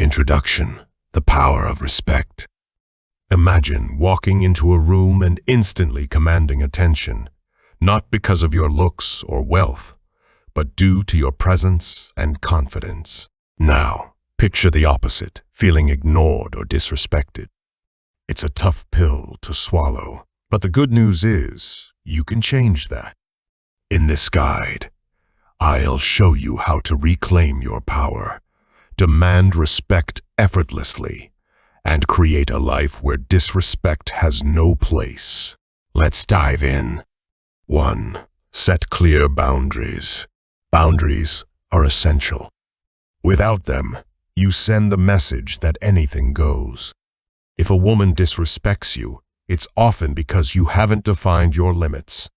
Introduction: the power of respect. Imagine walking into a room and instantly commanding attention, not because of your looks or wealth, but due to your presence and confidence. Now, picture the opposite, feeling ignored or disrespected. It's a tough pill to swallow, but the good news is, you can change that. In this guide, I'll show you how to reclaim your power, demand respect effortlessly, and create a life where disrespect has no place. Let's dive in. 1. Set clear boundaries. Boundaries are essential. Without them, you send the message that anything goes. If a woman disrespects you, it's often because you haven't defined your limits.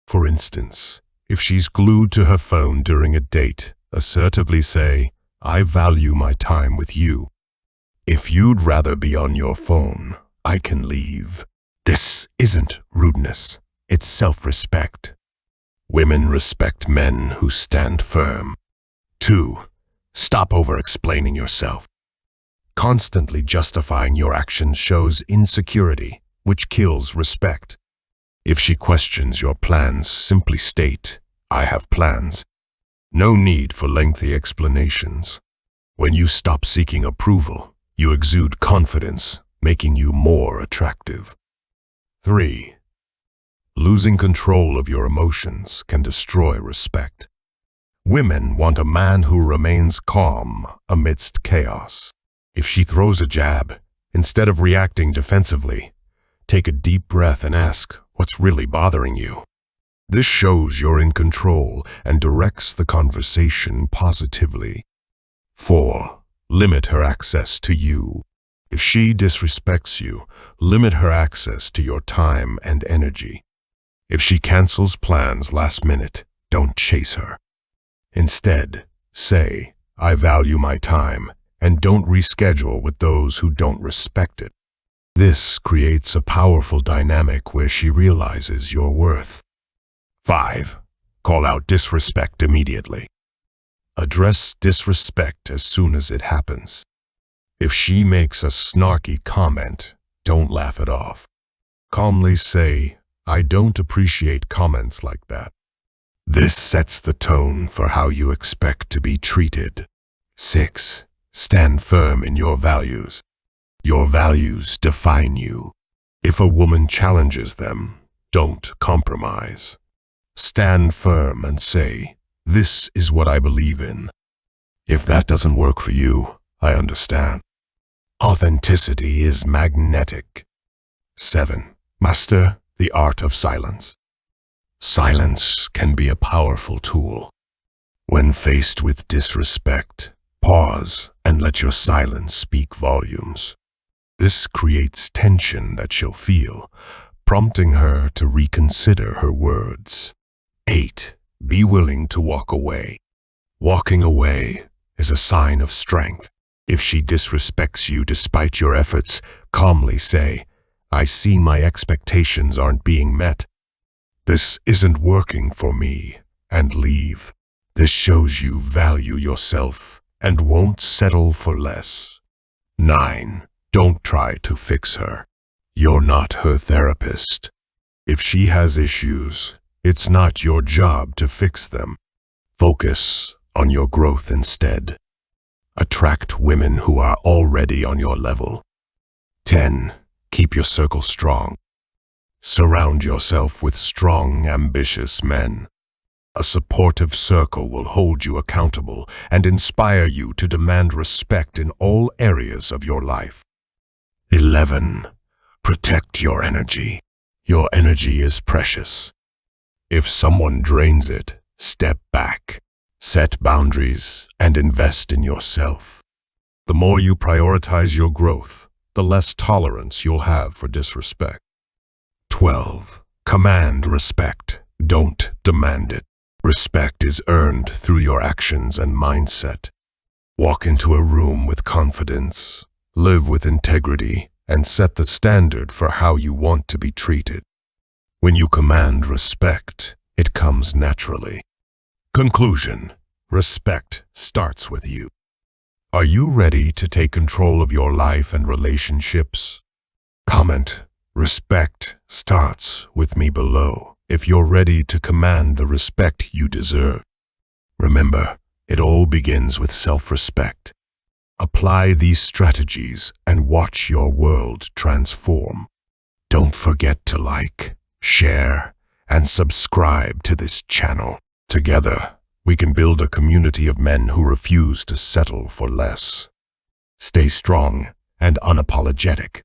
For instance, if she's glued to her phone during a date, assertively say, "I value my time with you. If you'd rather be on your phone, I can leave." This isn't rudeness, it's self-respect. Women respect men who stand firm. 2. Stop over-explaining yourself. Constantly justifying your actions shows insecurity, which kills respect. If she questions your plans, simply state, "I have plans." No need for lengthy explanations. When you stop seeking approval, you exude confidence, making you more attractive. 3. Losing control of your emotions can destroy respect. Women want a man who remains calm amidst chaos. If she throws a jab, instead of reacting defensively, take a deep breath and ask, "What's really bothering you?" This shows you're in control and directs the conversation positively. 4. Limit her access to you. If she disrespects you, limit her access to your time and energy. If she cancels plans last minute, don't chase her. Instead, say, "I value my time," and don't reschedule with those who don't respect it. This creates a powerful dynamic where she realizes your worth. 5. Call out disrespect immediately. Address disrespect as soon as it happens. If she makes a snarky comment, don't laugh it off. Calmly say, "I don't appreciate comments like that." This sets the tone for how you expect to be treated. 6. Stand firm in your values. Your values define you. If a woman challenges them, don't compromise. Stand firm and say, "This is what I believe in." If that doesn't work for you, I understand. Authenticity is magnetic. 7. Master the art of silence. Silence can be a powerful tool. When faced with disrespect, pause and let your silence speak volumes. This creates tension that she'll feel, prompting her to reconsider her words. 8. Be willing to walk away. Walking away is a sign of strength. If she disrespects you despite your efforts, calmly say, "I see my expectations aren't being met. This isn't working for me," and leave. This shows you value yourself and won't settle for less. 9. Don't try to fix her. You're not her therapist. If she has issues, it's not your job to fix them. Focus on your growth instead. Attract women who are already on your level. 10. Keep your circle strong. Surround yourself with strong, ambitious men. A supportive circle will hold you accountable and inspire you to demand respect in all areas of your life. 11. Protect your energy. Your energy is precious. If someone drains it, step back. Set boundaries and invest in yourself. The more you prioritize your growth, the less tolerance you'll have for disrespect. 12. Command respect. Don't demand it. Respect is earned through your actions and mindset. Walk into a room with confidence, live with integrity, and set the standard for how you want to be treated. When you command respect, it comes naturally. Conclusion: respect starts with you. Are you ready to take control of your life and relationships? Comment, respect starts with me below if you're ready to command the respect you deserve. Remember, it all begins with self-respect. Apply these strategies and watch your world transform. Don't forget to like, share, and subscribe to this channel. Together, we can build a community of men who refuse to settle for less. Stay strong and unapologetic.